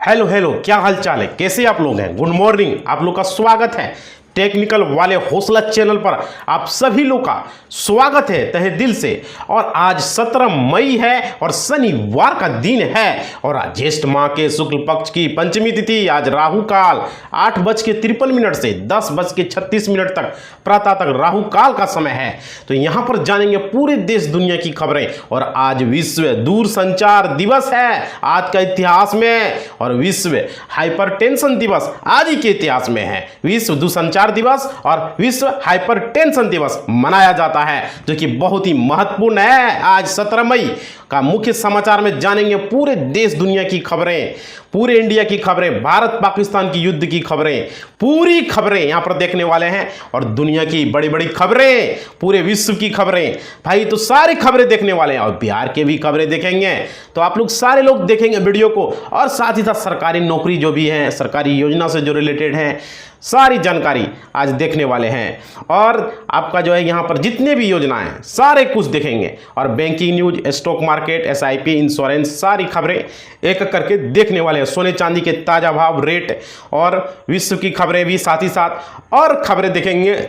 Hello hello, क्या हाल चाल है, कैसे आप लोग हैं। गुड मॉर्निंग, आप लोग का स्वागत है टेक्निकल वाले हौसला चैनल पर। आप सभी लोग का स्वागत है तहे दिल से। और आज 17 मई है और शनिवार का दिन है और आज ज्येष्ठ माह के शुक्ल पक्ष की पंचमी तिथि। आज राहु काल 8:53 से 10:36 तक प्रातः तक राहु काल का समय है। तो यहां पर जानेंगे पूरे देश दुनिया की खबरें। और आज विश्व दूरसंचार दिवस है आज का इतिहास में, और विश्व हाइपरटेंशन दिवस आज ही के इतिहास में है। विश्व दूरसंचार दिवस और विश्व हाइपरटेंशन दिवस मनाया जाता है, जो कि बहुत ही महत्वपूर्ण है। आज 17 मई का मुख्य समाचार में जानेंगे पूरे देश दुनिया की खबरें, पूरे इंडिया की खबरें, भारत पाकिस्तान की युद्ध की खबरें, पूरी खबरें यहां पर देखने वाले हैं। और दुनिया की बड़ी बड़ी खबरें, पूरे विश्व की खबरें भाई, तो सारी खबरें देखने वाले हैं। और बिहार के भी खबरें देखेंगे, तो आप लोग सारे लोग देखेंगे वीडियो को। और साथ ही साथ सरकारी नौकरी जो भी है, सरकारी योजना से जो रिलेटेड है, सारी जानकारी आज देखने वाले हैं। और आपका जो है यहाँ पर जितने भी योजनाएं हैं सारे कुछ देखेंगे। और banking news, stock market, SIP, insurance, सारी खबरें एक एक करके देखने वाले हैं। सोने चांदी के ताज़ा भाव, रेट और विश्व की खबरें भी साथ ही साथ, और खबरें देखेंगे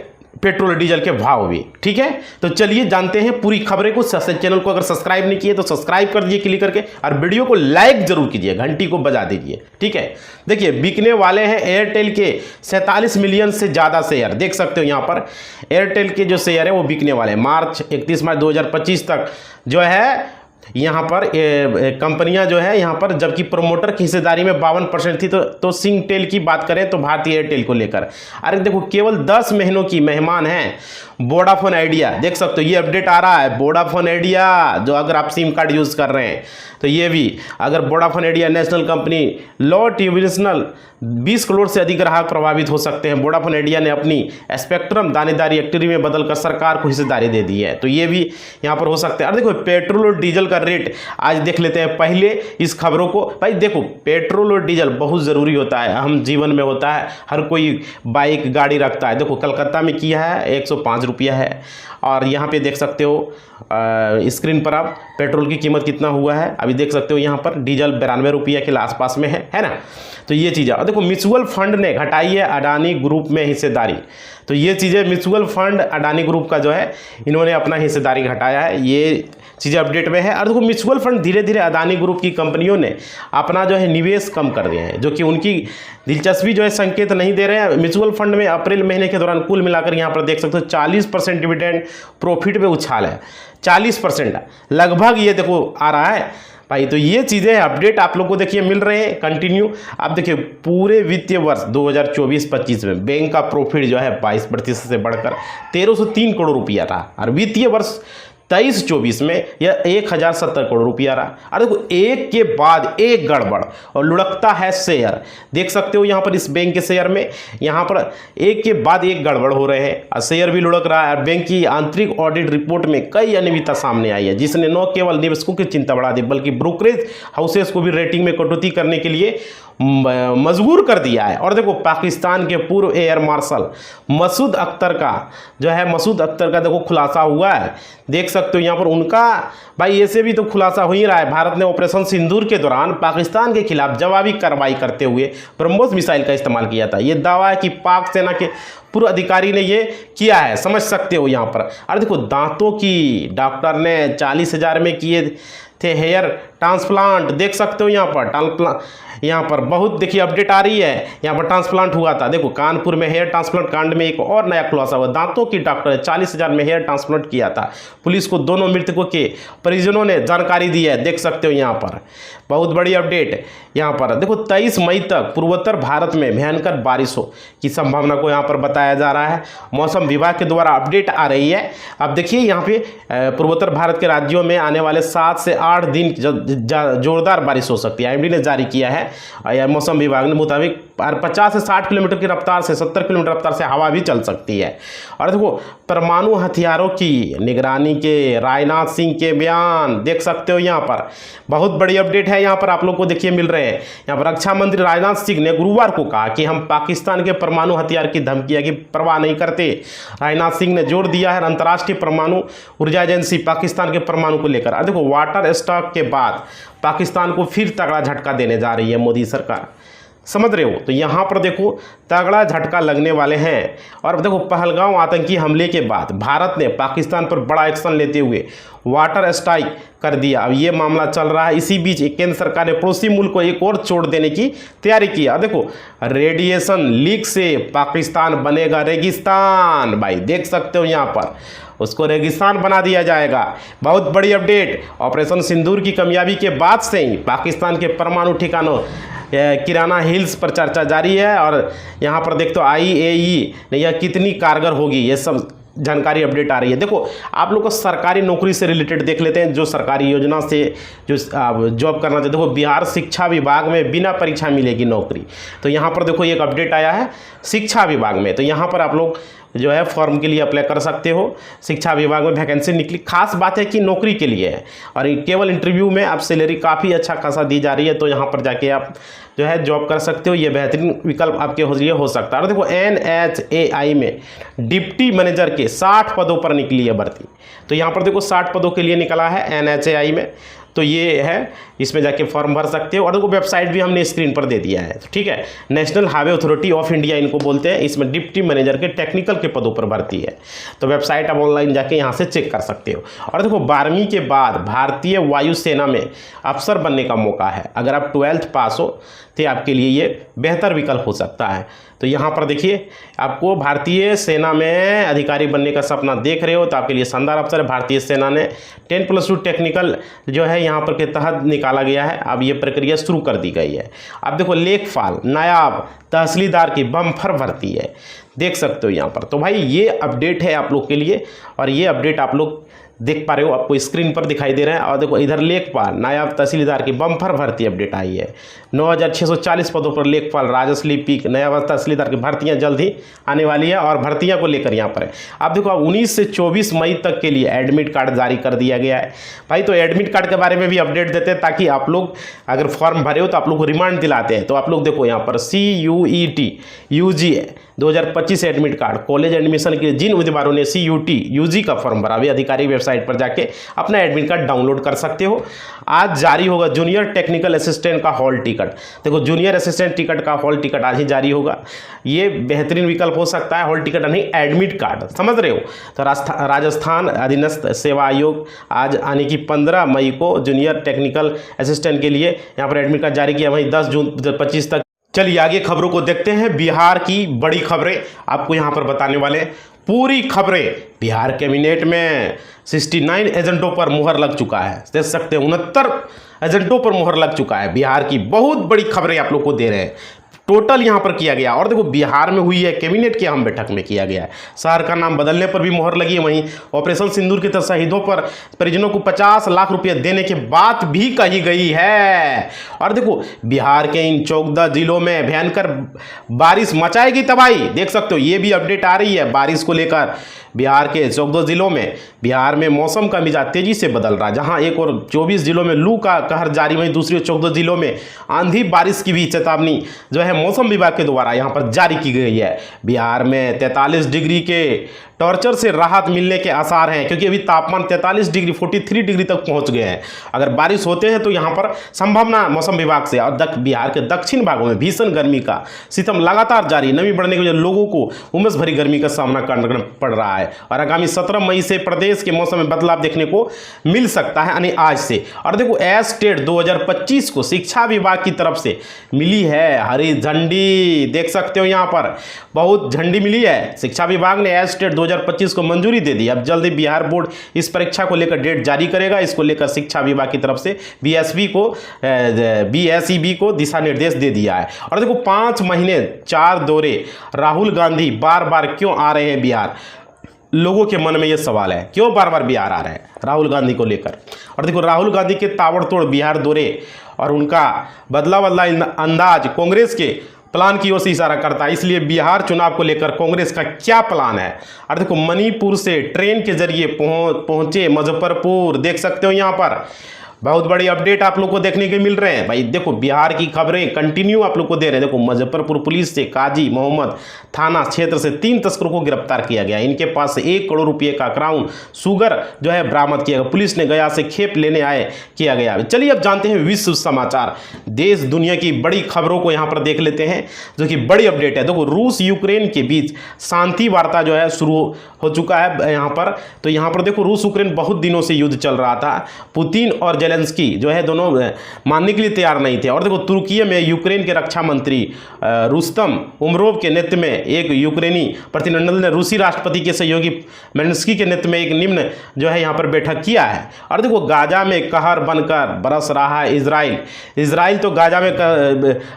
पेट्रोल डीजल के भाव भी। ठीक है, तो चलिए जानते हैं पूरी खबरें को। चैनल को अगर सब्सक्राइब नहीं किए तो सब्सक्राइब कर दीजिए क्लिक करके, और वीडियो को लाइक जरूर कीजिए, घंटी को बजा दीजिए। ठीक है, देखिए बिकने वाले हैं एयरटेल के 47 मिलियन से ज़्यादा शेयर। देख सकते हो यहाँ पर एयरटेल के जो शेयर है वो बिकने वाले हैं। 31 मार्च 2025 तक जो है यहाँ पर कंपनियां जो है यहाँ पर, जबकि प्रोमोटर की हिस्सेदारी में 52% थी। तो सिंगटेल की बात करें तो भारतीय एयरटेल को लेकर, अरे देखो केवल 10 महीनों की मेहमान है वोडाफोन आइडिया। देख सकते हो ये अपडेट आ रहा है, वोडाफोन आइडिया जो अगर आप सिम कार्ड यूज़ कर रहे हैं तो ये भी, अगर Vodafone idea national company law tribunal 20 crore से अधिक ग्राहक प्रभावित हो सकते हैं। वोडाफोन आइडिया ने अपनी स्पेक्ट्रम दानेदारी एक्टिविटी में बदलकर सरकार को हिस्सेदारी दे दी है, तो ये भी यहाँ पर हो सकते हैं। और देखो पेट्रोल और डीजल का रेट आज देख लेते हैं पहले इस खबरों को। भाई देखो पेट्रोल और डीजल बहुत ज़रूरी होता है, अहम जीवन में होता है, हर कोई बाइक गाड़ी रखता है। देखो कलकत्ता में किया है 105 रुपया है। और यहाँ पे देख सकते हो स्क्रीन पर आप पेट्रोल की कीमत कितना हुआ है अभी देख सकते हो। यहाँ पर डीजल 92 रुपये के आसपास में है ना। तो ये चीज़ें, और देखो म्यूचुअल फंड ने घटाई है अडानी ग्रुप में हिस्सेदारी। तो ये चीज़ें म्यूचुअल फंड अडानी ग्रुप का जो है इन्होंने अपना हिस्सेदारी घटाया है, ये चीज़ें अपडेट में है। और देखो म्यूचुअल फंड धीरे धीरे अडानी ग्रुप की कंपनियों ने अपना जो है निवेश कम कर दिए हैं, जो कि उनकी दिलचस्पी जो है संकेत नहीं दे रहे हैं। म्यूचुअल फंड में अप्रैल महीने के दौरान कुल मिलाकर यहाँ पर देख सकते हो 40% डिविडेंड प्रॉफिट में उछाल है, 40% लगभग ये देखो आ रहा है भाई। तो ये चीज़ें अपडेट आप लोग को देखिए मिल रहे हैं कंटिन्यू। आप देखिए पूरे वित्तीय वर्ष 2024-25 में बैंक का प्रॉफिट जो है 22% से बढ़कर 1303 करोड़ रुपया रहा। और वित्तीय वर्ष 23-24 में यह 1070 करोड़ रुपया रहा। और देखो एक के बाद एक गड़बड़ और लुढ़कता है शेयर। देख सकते हो यहाँ पर इस बैंक के शेयर में यहाँ पर एक के बाद एक गड़बड़ हो रहे हैं और शेयर भी लुढ़क रहा है। और बैंक की आंतरिक ऑडिट रिपोर्ट में कई अनियमितता सामने आई है, जिसने न केवल निवेशकों की चिंता बढ़ा दी बल्कि ब्रोकरेज हाउसेस को भी रेटिंग में कटौती करने के लिए मजबूर कर दिया है। और देखो पाकिस्तान के पूर्व एयर मार्शल मसूद अख्तर का देखो खुलासा हुआ है। देख सकते हो यहाँ पर उनका भाई ऐसे भी तो खुलासा हो ही रहा है। भारत ने ऑपरेशन सिंदूर के दौरान पाकिस्तान के खिलाफ जवाबी कार्रवाई करते हुए ब्रह्मोस मिसाइल का इस्तेमाल किया था। ये दावा है कि पाक सेना के पूर्व अधिकारी ने ये किया है, समझ सकते हो यहाँ पर। और देखो दांतों की डॉक्टर ने 40,000 में किए थे हेयर ट्रांसप्लांट। देख सकते हो यहाँ पर बहुत देखिए अपडेट आ रही है। यहाँ पर ट्रांसप्लांट हुआ था, देखो कानपुर में हेयर ट्रांसप्लांट कांड में एक और नया खुलासा हुआ। दांतों की डॉक्टर ने 40,000 में हेयर ट्रांसप्लांट किया था। पुलिस को दोनों मृतकों के परिजनों ने जानकारी दी है, देख सकते हो यहाँ पर बहुत बड़ी अपडेट। यहाँ पर देखो 23 मई तक पूर्वोत्तर भारत में भयंकर बारिशों की संभावना को यहाँ पर बताया जा रहा है। मौसम विभाग के द्वारा अपडेट आ रही है। अब देखिए यहाँ पे पूर्वोत्तर भारत के राज्यों में आने वाले 7 से 8 दिन जोरदार बारिश हो सकती है, आईएमडी ने जारी किया है। मौसम विभाग ने मुताबिक 50 से 60 किलोमीटर की रफ्तार से, 70 किलोमीटर रफ्तार से हवा भी चल सकती है। और देखो परमाणु हथियारों की निगरानी के राजनाथ सिंह के बयान देख सकते हो, यहाँ पर बहुत बड़ी अपडेट है। यहाँ पर आप लोग को देखिए मिल रहे हैं। यहाँ पर रक्षा मंत्री राजनाथ सिंह ने गुरुवार को कहा कि हम पाकिस्तान के परमाणु हथियार की धमकियां की परवाह नहीं करते। राजनाथ सिंह ने जोर दिया है अंतर्राष्ट्रीय परमाणु ऊर्जा एजेंसी पाकिस्तान के परमाणु को लेकर। देखो वाटर स्टॉक के बाद पाकिस्तान को फिर तगड़ा झटका देने जा रही है मोदी सरकार, समझ रहे हो। तो यहाँ पर देखो तगड़ा झटका लगने वाले हैं। और देखो पहलगांव आतंकी हमले के बाद भारत ने पाकिस्तान पर बड़ा एक्शन लेते हुए वाटर स्ट्राइक कर दिया। अब ये मामला चल रहा है। इसी बीच केंद्र सरकार ने पड़ोसी मुल्क को एक और चोट देने की तैयारी की। देखो रेडिएशन लीक से पाकिस्तान बनेगा रेगिस्तान। भाई देख सकते हो यहाँ पर उसको रेगिस्तान बना दिया जाएगा। बहुत बड़ी अपडेट। ऑपरेशन सिंदूर की कामयाबी के बाद से ही पाकिस्तान के परमाणु ठिकानों किराना हिल्स पर चर्चा जारी है। और यहाँ पर देख तो IAEA ने यह कितनी कारगर होगी, ये सब जानकारी अपडेट आ रही है। देखो आप लोग को सरकारी नौकरी से रिलेटेड देख लेते हैं, जो सरकारी योजना से जो जॉब करना चाहते। देखो बिहार शिक्षा विभाग में बिना परीक्षा मिलेगी नौकरी। तो यहाँ पर देखो एक अपडेट आया है शिक्षा विभाग में। तो यहाँ पर आप लोग जो है फॉर्म के लिए अप्लाई कर सकते हो। शिक्षा विभाग में वैकेंसी निकली। खास बात है कि नौकरी के लिए है और केवल इंटरव्यू में आप सैलरी काफ़ी अच्छा खासा दी जा रही है। तो यहाँ पर जाके आप जो है जॉब कर सकते हो। ये बेहतरीन विकल्प आपके लिए हो सकता है। और देखो NHAI में डिप्टी मैनेजर के 60 पदों पर निकली है भर्ती। तो यहाँ पर देखो 60 पदों के लिए निकला है NHAI में। तो ये है, इसमें जाके फॉर्म भर सकते हो। और देखो वेबसाइट भी हमने स्क्रीन पर दे दिया है। तो ठीक है, national highway authority of India इनको बोलते हैं। इसमें डिप्टी मैनेजर के टेक्निकल के पदों पर भर्ती है। तो वेबसाइट आप ऑनलाइन जाके यहाँ से चेक कर सकते हो। और देखो 12वीं के बाद भारतीय वायुसेना में अफसर बनने का मौका है। अगर आप 12th पास हो तो आपके लिए ये बेहतर विकल्प हो सकता है। तो यहाँ पर देखिए आपको भारतीय सेना में अधिकारी बनने का सपना देख रहे हो तो आपके लिए शानदार अवसर है। भारतीय सेना ने 10+2 टेक्निकल जो है यहाँ पर के तहत निकाला गया है। अब ये प्रक्रिया शुरू कर दी गई है। अब देखो लेखपाल नायब तहसीलदार की बम्पर भर्ती है, देख सकते हो यहाँ पर। तो भाई ये अपडेट है आप लोग के लिए और ये अपडेट आप लोग देख पा रहे हो, आपको स्क्रीन पर दिखाई दे रहा है। और देखो इधर लेखपाल नायब तहसीलदार की बम्पर भर्ती अपडेट आई है। 9640 पदों पर लेखपाल राजस्व लिपिक नायब तहसीलदार की भर्तियां जल्द ही आने वाली है। और भर्तियां को लेकर यहाँ पर है आप देखो 19 से 24 मई तक के लिए एडमिट कार्ड जारी कर दिया गया है। भाई तो एडमिट कार्ड के बारे में भी अपडेट देते हैं ताकि आप लोग अगर फॉर्म भरे हो तो आप लोग को रिमांड दिलाते हैं। तो आप लोग देखो यहाँ पर CUET UG 2025 admit card college admission के जिन उम्मीदवारों ने CUT UG का फॉर्म भरा वे अधिकारी वेबसाइट पर जाके अपना एडमिट कार्ड डाउनलोड कर सकते हो। आज जारी होगा जूनियर टेक्निकल असिस्टेंट का हॉल टिकट। देखो जूनियर असिस्टेंट टिकट का हॉल टिकट आज ही जारी होगा। ये बेहतरीन विकल्प हो सकता है, हॉल टिकट नहीं एडमिट कार्ड, समझ रहे हो। तो राजस्थान अधीनस्थ सेवा आयोग आज आने की 15 मई को जूनियर टेक्निकल असिस्टेंट के लिए यहाँ पर एडमिट कार्ड जारी किया। वहीं 10 जून 2025 तक। चलिए आगे खबरों को देखते हैं। बिहार की बड़ी खबरें आपको यहाँ पर बताने वाले पूरी खबरें। बिहार कैबिनेट में 69 एजेंटों पर मुहर लग चुका है, देख सकते हैं 69 एजेंटों पर मुहर लग चुका है। बिहार की बहुत बड़ी खबरें आप लोग को दे रहे हैं। टोटल यहाँ पर किया गया। और देखो बिहार में हुई है कैबिनेट की अहम बैठक में किया गया है। शहर का नाम बदलने पर भी मुहर लगी है। वहीं ऑपरेशन सिंदूर के तहत शहीदों पर परिजनों को 50 लाख रुपये देने की बात भी कही गई है। और देखो बिहार के इन 14 जिलों में भयंकर बारिश मचाएगी तबाही, देख सकते हो। ये भी अपडेट आ रही है बारिश को लेकर। बिहार के 14 जिलों में बिहार में मौसम का मिजाज तेजी से बदल रहा है। जहां एक और 24 जिलों में लू का कहर जारी, वहीं दूसरे 14 जिलों में आंधी बारिश की भी चेतावनी जो है मौसम विभाग के द्वारा यहां पर जारी की गई है। बिहार में 43 डिग्री के टॉर्चर से राहत मिलने के आसार हैं, क्योंकि अभी तापमान 43 डिग्री 43 डिग्री तक पहुंच गए हैं। अगर बारिश होते हैं तो यहाँ पर संभावना मौसम विभाग से। और बिहार के दक्षिण भागों में भीषण गर्मी का सितम लगातार जारी, नमी बढ़ने की वजह लोगों को उमस भरी गर्मी का सामना करना पड़ रहा है। और आगामी 17 मई से प्रदेश के मौसम में बदलाव देखने को मिल सकता है, यानी आज से। और देखो एस्टेट 2025 को शिक्षा विभाग की तरफ से मिली है हरी झंडी, देख सकते हो यहाँ पर बहुत झंडी मिली है। शिक्षा विभाग ने एस्टेट 2025 को मंजूरी दे दी। अब जल्दी बिहार बोर्ड इस परीक्षा को लेकर डेट जारी करेगा। इसको लेकर शिक्षा विभाग की तरफ से BSEB को दिशा निर्देश दे दिया है। और देखो 5 महीने 4 दौरे, राहुल गांधी बार बार क्यों आ रहे हैं बिहार? लोगों के मन में यह सवाल है, क्यों बार बार बिहार आ रहे हैं राहुल गांधी को लेकर। और देखो राहुल गांधी के ताबड़तोड़ बिहार दौरे और उनका बदला अंदाज कांग्रेस के प्लान की ओर से इशारा करता है। इसलिए बिहार चुनाव को लेकर कांग्रेस का क्या प्लान है। और देखो मणिपुर से ट्रेन के जरिए पहुंचे मुजफ्फरपुर, देख सकते हो यहाँ पर बहुत बड़ी अपडेट आप लोग को देखने के मिल रहे हैं। भाई देखो बिहार की खबरें कंटिन्यू आप लोग को दे रहे हैं। देखो मुजफ्फरपुर पुलिस से काजी मोहम्मद थाना क्षेत्र से 3 तस्करों को गिरफ्तार किया गया। इनके पास से 1 करोड़ रुपये का क्राउन शुगर जो है बरामद किया गया। पुलिस ने गया से खेप लेने किया गया। चलिए अब जानते हैं विश्व समाचार, देश दुनिया की बड़ी खबरों को यहाँ पर देख लेते हैं जो कि बड़ी अपडेट है। देखो रूस यूक्रेन के बीच शांति वार्ता जो है शुरू हो चुका है यहाँ पर। तो यहाँ पर देखो रूस यूक्रेन बहुत दिनों से युद्ध चल रहा था। पुतिन और जेलेंस्की जो है दोनों मानने के लिए तैयार नहीं थे। और देखो तुर्की में यूक्रेन के रक्षा मंत्री रुस्तम उमरोव के नेतृत्व में एक यूक्रेनी प्रतिनिधिमंडल ने रूसी राष्ट्रपति के सहयोगी मेलेंस्की के नेतृत्व में एक निम्न जो है यहाँ पर बैठक किया है। और देखो गाजा में कहर बनकर बरस रहा है इजराइल तो गाजा में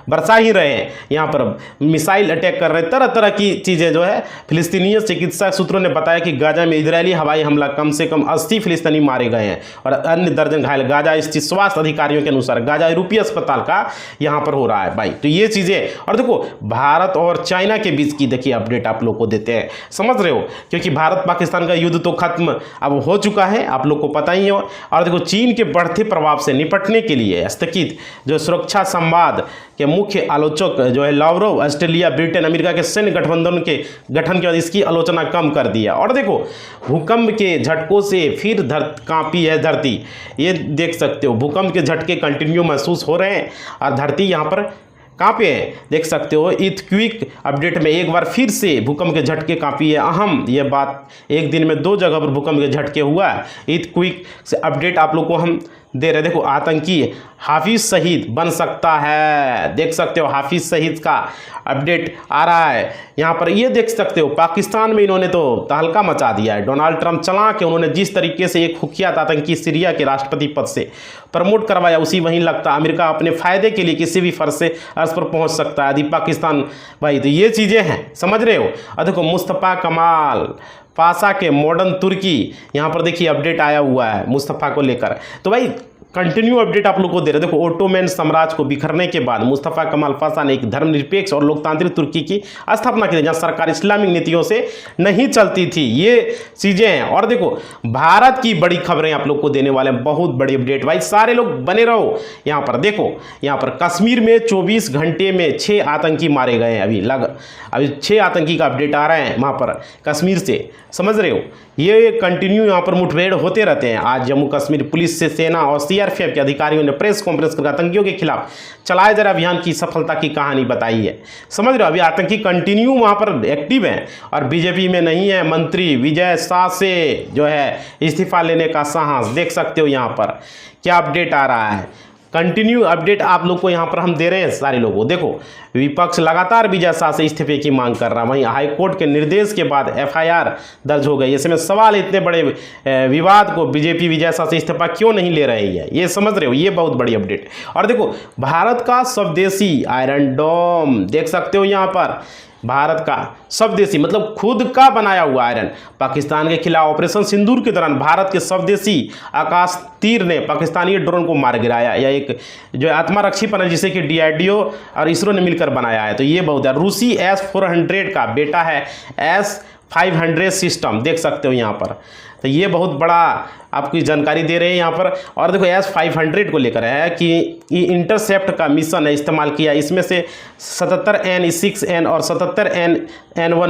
बरसा ही रहे हैं। यहाँ पर मिसाइल अटैक कर रहे हैं, तरह तरह की चीज़ें जो है। फिलिस्तीनी चिकित्सा सूत्रों ने बताया कि गाजा में इजरायली हवाई हमला कम से कम 80 फिलिस्तीनी मारे गए हैं और अन्य दर्जन घायल। गाजा स्थित स्वास्थ्य अधिकारियों के अनुसार गाजा यूरोपीय अस्पताल का यहाँ पर हो रहा है भाई। तो ये चीज़ें, और देखो भारत और चाइना के बीच की देखिए अपडेट आप लोग को देते हैं, समझ रहे हो, क्योंकि भारत पाकिस्तान का युद्ध तो खत्म अब हो चुका है, आप लोग को पता ही है। और देखो चीन के बढ़ते प्रभाव से निपटने के लिए स्थगित जो सुरक्षा संवाद के मुख्य आलोचक जो है लावरोव ऑस्ट्रेलिया ब्रिटेन अमेरिका के सैन्य गठबंधन के गठन के बाद इसकी आलोचना कम कर दिया। और देखो भूकंप के झटकों से फिर कांपी है धरती, ये देख सकते हो भूकंप के झटके कंटिन्यू महसूस हो रहे हैं और धरती यहाँ पर कांपे हैं, देख सकते हो। इर्थक्वेक अपडेट में एक बार फिर से भूकंप के झटके कांपी है। अहम ये बात, एक दिन में 2 जगह पर भूकंप के झटके हुआ है। इर्थक्वेक से अपडेट आप लोग को हम दे रहे। देखो आतंकी हाफिज शहीद बन सकता है, देख सकते हो हाफिज शहीद का अपडेट आ रहा है यहाँ पर, ये देख सकते हो। पाकिस्तान में इन्होंने तो तहलका मचा दिया है। डोनाल्ड ट्रंप चला के उन्होंने जिस तरीके से एक कुख्यात आतंकी सीरिया के राष्ट्रपति पद से प्रमोट करवाया, उसी वहीं लगता अमेरिका अपने फायदे के लिए किसी भी फर्ज से अर्ज पर पहुँच सकता है यदि पाकिस्तान भाई। तो ये चीज़ें हैं, समझ रहे हो। और देखो मुस्तफ़ा कमाल पाशा के मॉडर्न तुर्की यहाँ पर देखिए अपडेट आया हुआ है मुस्तफ़ा को लेकर। तो भाई कंटिन्यू अपडेट आप लोग को दे रहे। देखो ओटोमन साम्राज्य को बिखरने के बाद मुस्तफ़ा कमाल पाशा ने एक धर्मनिरपेक्ष और लोकतांत्रिक तुर्की की स्थापना की जहाँ सरकार इस्लामिक नीतियों से नहीं चलती थी, ये चीज़ें हैं। और देखो भारत की बड़ी खबरें आप लोग को देने वाले हैं, बहुत बड़ी अपडेट भाई, सारे लोग बने रहो। यहाँ पर देखो, यहाँ पर कश्मीर में 24 घंटे में 6 आतंकी मारे गए हैं। अभी 6 आतंकी का अपडेट आ रहे हैं वहाँ पर कश्मीर से, समझ रहे हो। ये कंटिन्यू यहाँ पर मुठभेड़ होते रहते हैं। आज जम्मू कश्मीर पुलिस से सेना और सीआरपीएफ के अधिकारियों ने प्रेस कॉन्फ्रेंस कर आतंकियों के खिलाफ चलाए जा रहे अभियान की सफलता की कहानी बताई है, समझ रहे हो। अभी आतंकी कंटिन्यू वहाँ पर एक्टिव हैं और बीजेपी में नहीं है। मंत्री विजय शाह से जो है इस्तीफा लेने का साहस, देख सकते हो यहाँ पर क्या अपडेट आ रहा है। कंटिन्यू अपडेट आप लोग को यहाँ पर हम दे रहे हैं सारे लोगों। देखो विपक्ष लगातार विजय शाह से इस्तीफे की मांग कर रहा है। वहीं हाईकोर्ट के निर्देश के बाद एफआईआर दर्ज हो गई। ऐसे में सवाल, इतने बड़े विवाद को बीजेपी विजय शाह से इस्तीफा क्यों नहीं ले रही है, ये समझ रहे हो। ये बहुत बड़ी अपडेट। और देखो भारत का स्वदेशी आयरन डोम, देख सकते हो यहाँ पर भारत का स्वदेशी मतलब खुद का बनाया हुआ आयरन, पाकिस्तान के खिलाफ ऑपरेशन सिंदूर के दौरान भारत के स्वदेशी आकाश तीर ने पाकिस्तानी ड्रोन को मार गिराया। यह एक जो आत्मरक्षी पैनल जिसे कि DRDO और इसरो ने मिलकर बनाया है। तो ये बहुत है। रूसी S-400 का बेटा है S-500 सिस्टम, देख सकते हो यहाँ पर। तो ये बहुत बड़ा आपको जानकारी दे रहे हैं यहाँ पर। और देखो S-500 को लेकर है कि इंटरसेप्ट का मिशन है इस्तेमाल किया। इसमें से 77N-6N और 77N-1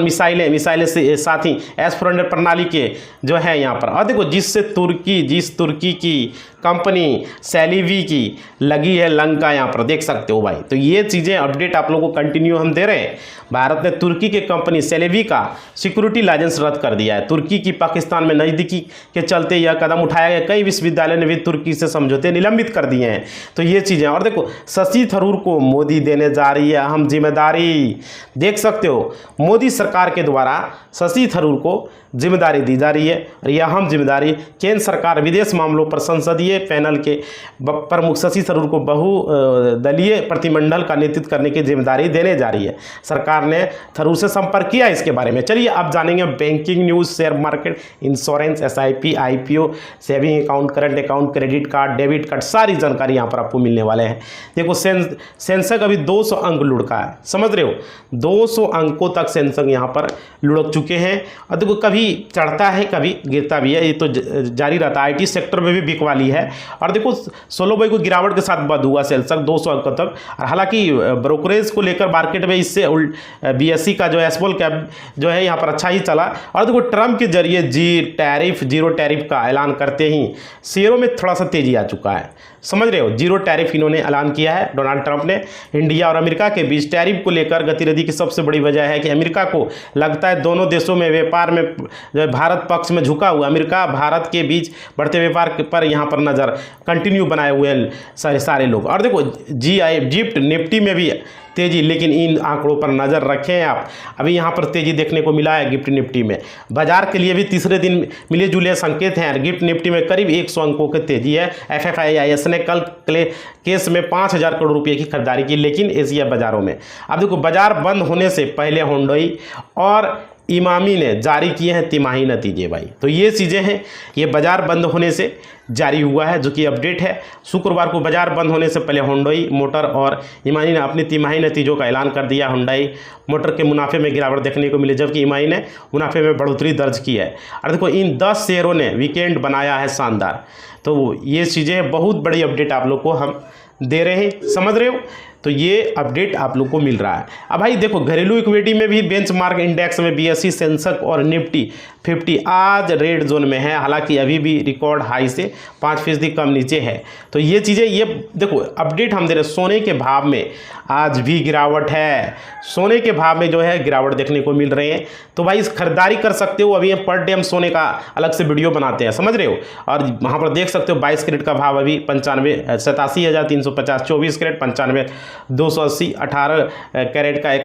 मिसाइलें से साथ ही S-400 प्रणाली के जो है यहाँ पर। और देखो जिस तुर्की की कंपनी सेलिवी की लगी है लंका, यहाँ पर देख सकते हो भाई। तो ये चीज़ें अपडेट आप लोगों को कंटिन्यू हम दे रहे हैं। भारत ने तुर्की के कंपनी सेलिवी का सिक्योरिटी लाइसेंस रद्द कर दिया है। तुर्की की पाकिस्तान में नज़दीकी के चलते यह कदम उठाया गया। कई विश्वविद्यालय ने भी तुर्की से समझौते निलंबित कर दिए हैं। तो ये चीज़ें। और देखो शशि थरूर को मोदी देने जा रही है अहम जिम्मेदारी, देख सकते हो। मोदी सरकार के द्वारा शशि थरूर को जिम्मेदारी दी जा रही है और यह अहम जिम्मेदारी केंद्र सरकार विदेश मामलों पर संसदीय पैनल के प्रमुख शशि थरूर को बहुदलीय प्रतिमंडल का नेतृत्व करने की जिम्मेदारी देने जा रही है। सरकार ने थरूर से संपर्क किया इसके बारे में। चलिए अब जानेंगे banking news, share market, insurance, SIP, IPO, saving account, current account, credit card, debit card, सारी जानकारी यहाँ पर आपको मिलने वाले हैं। देखो सेंसेक्स अभी 200 अंक लुढ़का है, समझ रहे हो, 200 अंकों तक सेंसेक्स यहाँ पर लुढ़क चुके हैं। और देखो कभी चढ़ता है कभी गिरता भी है, ये तो जारी रहता है। IT सेक्टर में भी बिकवाली है और देखो 16 मई को गिरावट के साथ बंद हुआ सेंसेक्स 200 अंक तक। और हालांकि ब्रोकरेज को लेकर मार्केट में इससे BSE का जो है स्मॉल कैप जो है यहाँ पर अच्छा ही चला। और देखो ट्रंप के जरिए जीरो टैरिफ का ऐलान करते ही शेयरों में थोड़ा सा तेजी आ चुका है, समझ रहे हो। जीरो टैरिफ इन्होंने ऐलान किया है डोनाल्ड ट्रंप ने। इंडिया और अमेरिका के बीच टैरिफ को लेकर गतिविधि की सबसे बड़ी वजह है कि अमेरिका को लगता है दोनों देशों में व्यापार में जो है भारत पक्ष में झुका हुआ, अमेरिका भारत के बीच बढ़ते व्यापार पर यहाँ पर नज़र कंटिन्यू बनाए हुए हैं सारे लोग। और देखो जिप्ट निफ्टी में भी तेजी, लेकिन इन आंकड़ों पर नज़र रखें आप। अभी यहाँ पर तेजी देखने को मिला है गिफ्ट निफ्टी में। बाजार के लिए भी तीसरे दिन मिले जुले संकेत हैं। गिफ्ट निफ्टी में करीब 100 अंकों की तेजी है। FFIs ने कल केस में 5,000 करोड़ रुपए की खरीदारी की, लेकिन एशिया बाजारों में अब देखो बाजार बंद होने से पहले हुंडई और इमामी ने जारी किए हैं तिमाही नतीजे भाई। तो ये चीज़ें हैं, ये बाजार बंद होने से जारी हुआ है, जो कि अपडेट है। शुक्रवार को बाजार बंद होने से पहले हुंडई मोटर और इमामी ने अपनी तिमाही नतीजों का ऐलान कर दिया। हुंडई मोटर के मुनाफे में गिरावट देखने को मिली, जबकि इमामी ने मुनाफे में बढ़ोतरी दर्ज की है। और देखो इन 10 शेयरों ने वीकेंड बनाया है शानदार। तो ये चीज़ें बहुत बड़ी अपडेट आप लोग को हम दे रहे हैं, समझ रहे हो। तो ये अपडेट आप लोग को मिल रहा है। अब भाई देखो घरेलू इक्विटी में भी बेंचमार्क इंडेक्स में BSE, सेंसेक्स और निफ्टी 50 आज रेड जोन में है। हालांकि अभी भी रिकॉर्ड हाई से 5% कम नीचे है। तो ये चीज़ें ये देखो अपडेट हम दे रहे। सोने के भाव में आज भी गिरावट है, सोने के भाव में जो है गिरावट देखने को मिल रही है। तो भाई खरीदारी कर सकते हो। अभी हम पर डे हम सोने का अलग से वीडियो बनाते हैं, समझ रहे हो। और वहाँ पर देख सकते हो 22 कैरेट का भाव अभी 87,350, 24 कैरेट 95,280, 18 कैरेट का